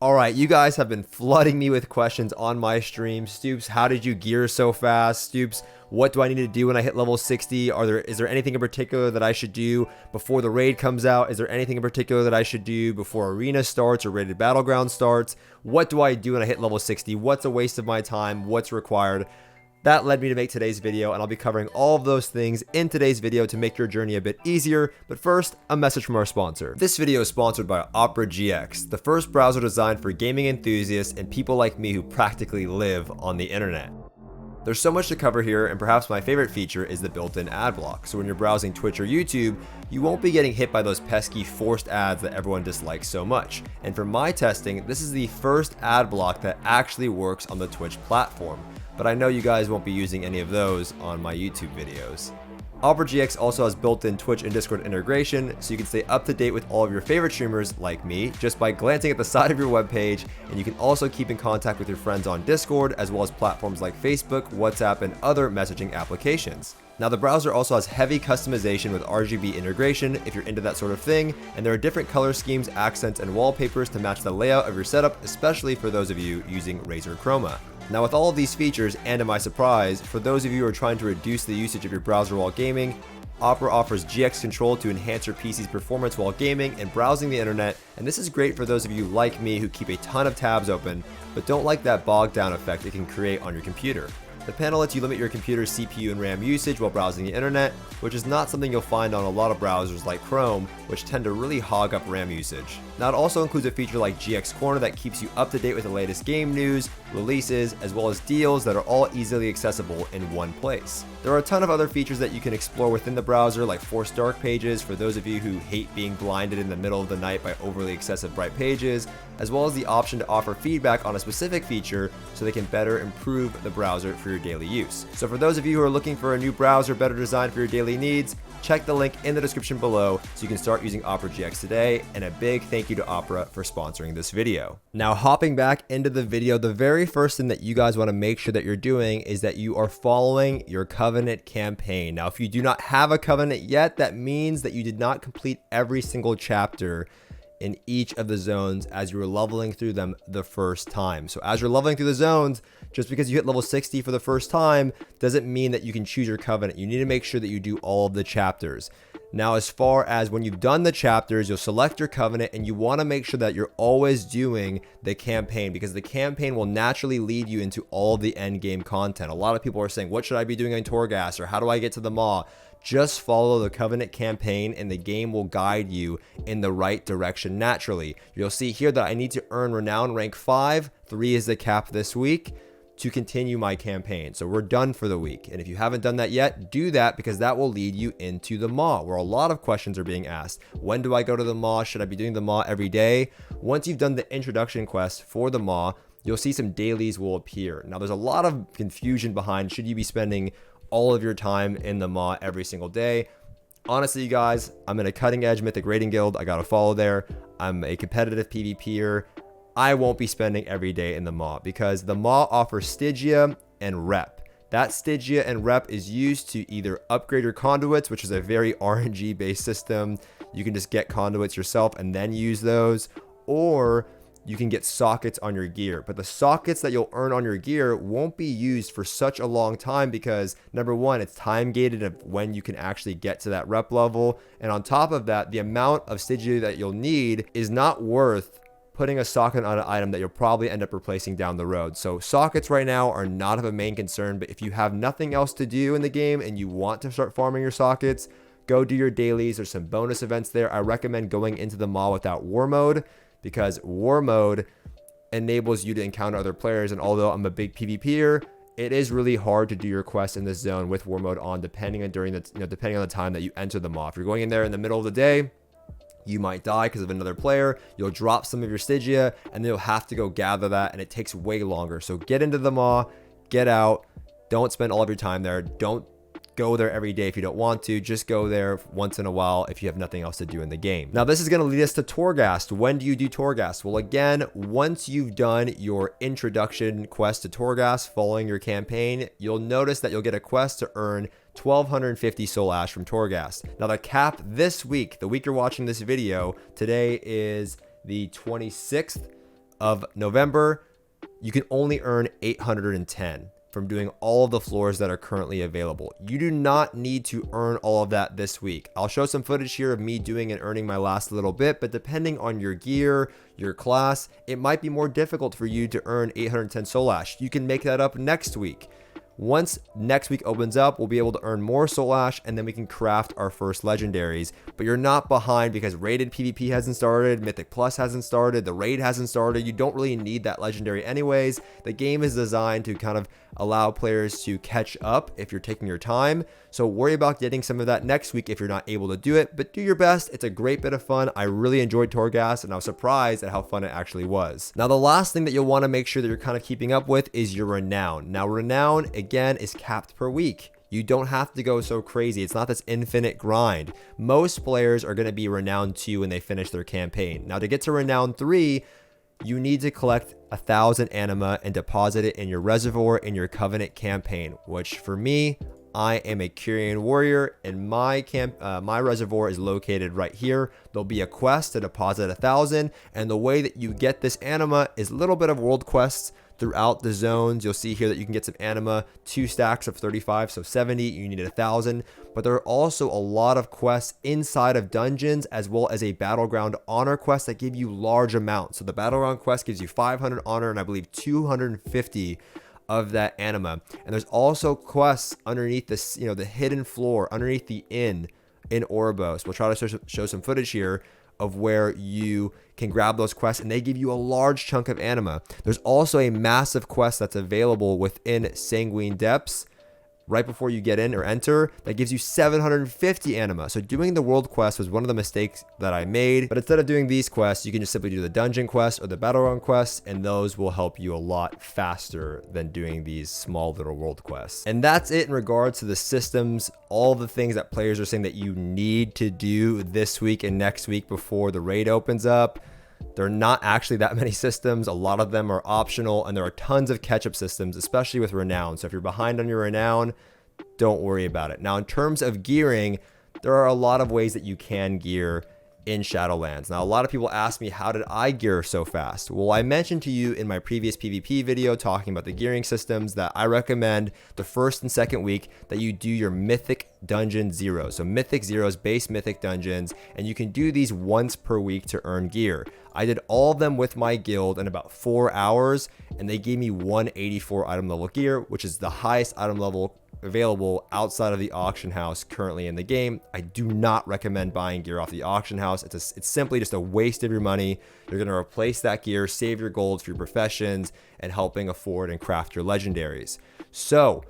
Alright, you guys have been flooding me with questions on my stream. Stoops, how did you gear so fast? Stoops, what do I need to do when I hit level 60? Is there anything in particular that I should do before the raid comes out? Is there anything in particular that I should do before arena starts or rated battleground starts? What do I do when I hit level 60? What's a waste of my time? What's required? That led me to make today's video, and I'll be covering all of those things in today's video to make your journey a bit easier. But first, a message from our sponsor. This video is sponsored by Opera GX, the first browser designed for gaming enthusiasts and people like me who practically live on the internet. There's so much to cover here, and perhaps my favorite feature is the built-in ad block. So when you're browsing Twitch or YouTube, you won't be getting hit by those pesky forced ads that everyone dislikes so much. And for my testing, this is the first ad block that actually works on the Twitch platform. But I know you guys won't be using any of those on my YouTube videos. Opera GX also has built-in Twitch and Discord integration, so you can stay up to date with all of your favorite streamers like me just by glancing at the side of your webpage, and you can also keep in contact with your friends on Discord as well as platforms like Facebook, WhatsApp, and other messaging applications. Now, the browser also has heavy customization with RGB integration if you're into that sort of thing, and there are different color schemes, accents, and wallpapers to match the layout of your setup, especially for those of you using Razer Chroma. Now, with all of these features, and to my surprise, for those of you who are trying to reduce the usage of your browser while gaming, Opera offers GX Control to enhance your PC's performance while gaming and browsing the internet, and this is great for those of you like me who keep a ton of tabs open, but don't like that bogged down effect it can create on your computer. The panel lets you limit your computer's CPU and RAM usage while browsing the internet, which is not something you'll find on a lot of browsers like Chrome, which tend to really hog up RAM usage. Now, it also includes a feature like GX Corner that keeps you up to date with the latest game news, releases, as well as deals that are all easily accessible in one place. There are a ton of other features that you can explore within the browser, like forced dark pages for those of you who hate being blinded in the middle of the night by overly excessive bright pages, as well as the option to offer feedback on a specific feature so they can better improve the browser for your daily use. So for those of you who are looking for a new browser better designed for your daily needs, check the link in the description below so you can start using Opera GX today, and a big thank you to Opera for sponsoring this video. Now, hopping back into the video, the very first thing that you guys want to make sure that you're doing is that you are following your Covenant campaign. Now, if you do not have a Covenant yet, that means that you did not complete every single chapter in each of the zones as you were leveling through them the first time. So as you're leveling through the zones, just because you hit level 60 for the first time doesn't mean that you can choose your Covenant. You need to make sure that you do all of the chapters. Now, as far as when you've done the chapters, you'll select your Covenant, and you want to make sure that you're always doing the campaign, because the campaign will naturally lead you into all the end game content. A lot of people are saying, what should I be doing on Torghast, or how do I get to the Maw? Just follow the Covenant campaign and the game will guide you in the right direction naturally. You'll see here that I need to earn Renown rank 5, 3 is the cap this week, to continue my campaign. So we're done for the week. And if you haven't done that yet, do that, because that will lead you into the Maw, where a lot of questions are being asked. When do I go to the Maw? Should I be doing the Maw every day? Once you've done the introduction quest for the Maw, you'll see some dailies will appear. Now, there's a lot of confusion behind should you be spending all of your time in the Maw every single day. Honestly, you guys, I'm in a cutting edge mythic raiding guild. I gotta follow there. I'm a competitive PvPer. I won't be spending every day in the Maw, because the Maw offers Stygia and Rep. That Stygia and Rep is used to either upgrade your conduits, which is a very RNG based system. You can just get conduits yourself and then use those, or you can get sockets on your gear. But the sockets that you'll earn on your gear won't be used for such a long time, because number one, it's time gated of when you can actually get to that rep level. And on top of that, the amount of Stygia that you'll need is not worth putting a socket on an item that you'll probably end up replacing down the road. So sockets right now are not of a main concern, but if you have nothing else to do in the game and you want to start farming your sockets, go do your dailies. There's some bonus events there. I recommend going into the Maw without war mode, because war mode enables you to encounter other players. And although I'm a big PvPer, it is really hard to do your quests in this zone with war mode on, depending on the time that you enter the Maw. If you're going in there in the middle of the day, you might die because of another player. You'll drop some of your Stygia, and then you'll have to go gather that, and it takes way longer. So get into the Maw, get out. Don't spend all of your time there. Don't go there every day if you don't want to. Just go there once in a while if you have nothing else to do in the game. Now, this is going to lead us to Torghast. When do you do Torghast? Well, again, once you've done your introduction quest to Torghast following your campaign, you'll notice that you'll get a quest to earn 1250 soul ash from Torghast. Now, the cap this week, the week you're watching this video, today is the 26th of November, you can only earn 810 from doing all of the floors that are currently available. You do not need to earn all of that this week. I'll show some footage here of me doing and earning my last little bit, but depending on your gear, your class, it might be more difficult for you to earn 810 Soul Ash. You can make that up next week. Once next week opens up, we'll be able to earn more Soul Ash, and then we can craft our first legendaries. But you're not behind because rated PvP hasn't started, Mythic Plus hasn't started, the raid hasn't started. You don't really need that legendary anyways. The game is designed to kind of allow players to catch up if you're taking your time. So worry about getting some of that next week if you're not able to do it, but do your best. It's a great bit of fun. I really enjoyed Torghast, and I was surprised at how fun it actually was. Now, the last thing that you'll want to make sure that you're kind of keeping up with is your Renown. Now, Renown, again, is capped per week. You don't have to go so crazy. It's not this infinite grind. Most players are going to be Renown 2 when they finish their campaign. Now, to get to Renown 3, you need to collect 1,000 anima and deposit it in your reservoir in your Covenant campaign, which for me, I am a Kyrian warrior, and my reservoir is located right here. There'll be a quest to deposit 1,000, and the way that you get this anima is a little bit of world quests throughout the zones. You'll see here that you can get some anima, 2 stacks of 35, so 70. You need 1,000, but there are also a lot of quests inside of dungeons, as well as a battleground honor quest that give you large amounts. So the battleground quest gives you 500 honor and I believe 250 of that anima. And there's also quests underneath this, the hidden floor underneath the inn in Oribos. We'll try to show some footage here of where you can grab those quests, and they give you a large chunk of anima. There's also a massive quest that's available within Sanguine Depths right before you get in or enter that gives you 750 anima. So doing the world quest was one of the mistakes that I made, but instead of doing these quests, you can just simply do the dungeon quest or the battleground quests, and those will help you a lot faster than doing these small little world quests. And that's it in regards to the systems, all the things that players are saying that you need to do this week and next week before the raid opens up. There are not actually that many systems. A lot of them are optional, and there are tons of catch-up systems, especially with Renown. So if you're behind on your Renown, don't worry about it. Now, in terms of gearing, there are a lot of ways that you can gear in Shadowlands. Now, a lot of people ask me, how did I gear so fast? Well, I mentioned to you in my previous PvP video talking about the gearing systems that I recommend the first and second week that you do your Mythic Dungeon Zeros. So Mythic Zeros, base Mythic Dungeons, and you can do these once per week to earn gear. I did all of them with my guild in about 4 hours, and they gave me 184 item level gear, which is the highest item level available outside of the auction house currently in the game. I do not recommend buying gear off the auction house. It's simply just a waste of your money. You're going to replace that gear, save your gold for your professions, and helping afford and craft your legendaries. So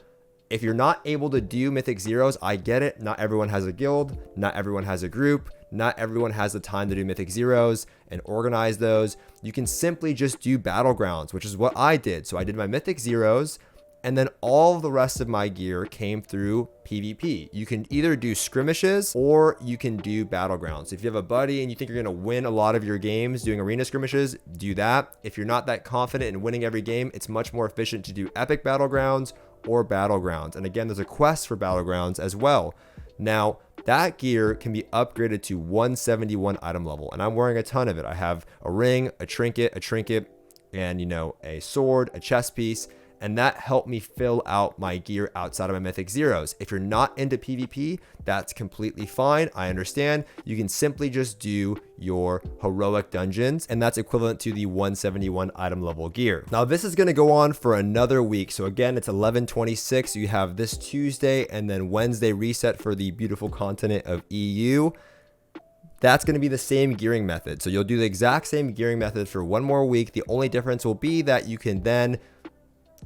if you're not able to do Mythic Zeros, I get it. Not everyone has a guild. Not everyone has a group. Not everyone has the time to do Mythic Zeros and organize those. You can simply just do Battlegrounds, which is what I did. So I did my Mythic Zeros, and then all of the rest of my gear came through PvP. You can either do skirmishes or you can do battlegrounds. If you have a buddy and you think you're gonna win a lot of your games doing arena skirmishes, do that. If you're not that confident in winning every game, it's much more efficient to do epic battlegrounds or battlegrounds. And again, there's a quest for battlegrounds as well. Now, that gear can be upgraded to 171 item level, and I'm wearing a ton of it. I have a ring, a trinket, and a sword, a chest piece, and that helped me fill out my gear outside of my Mythic Zeros. If you're not into PvP, that's completely fine. I understand. You can simply just do your heroic dungeons, and that's equivalent to the 171 item level gear. Now, this is going to go on for another week. So again, it's 11/26. You have this Tuesday and then Wednesday reset for the beautiful continent of EU. That's going to be the same gearing method. So you'll do the exact same gearing method for one more week. The only difference will be that you can then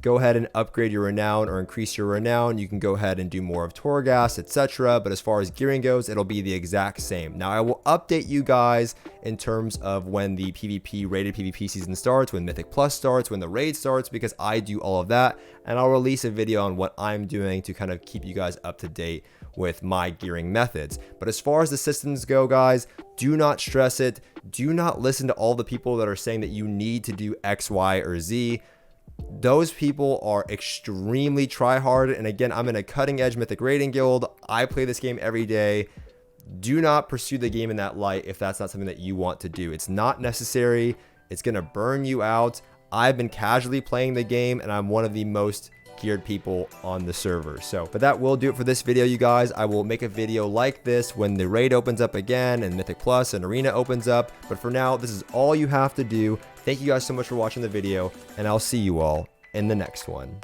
go ahead and upgrade your Renown or increase your Renown. You can go ahead and do more of Torghast, etc. But as far as gearing goes, it'll be the exact same. Now, I will update you guys in terms of when the PvP, rated PvP season starts, when Mythic Plus starts, when the raid starts, because I do all of that. And I'll release a video on what I'm doing to kind of keep you guys up to date with my gearing methods. But as far as the systems go, guys, do not stress it. Do not listen to all the people that are saying that you need to do X, Y, or Z. Those people are extremely try-hard, and again, I'm in a cutting-edge Mythic Raiding guild. I play this game every day. Do not pursue the game in that light if that's not something that you want to do. It's not necessary. It's gonna burn you out. I've been casually playing the game, and I'm one of the most geared people on the server. But that will do it for this video, you guys. I will make a video like this when the raid opens up again and Mythic Plus and Arena opens up. But for now, this is all you have to do. Thank you guys so much for watching the video, and I'll see you all in the next one.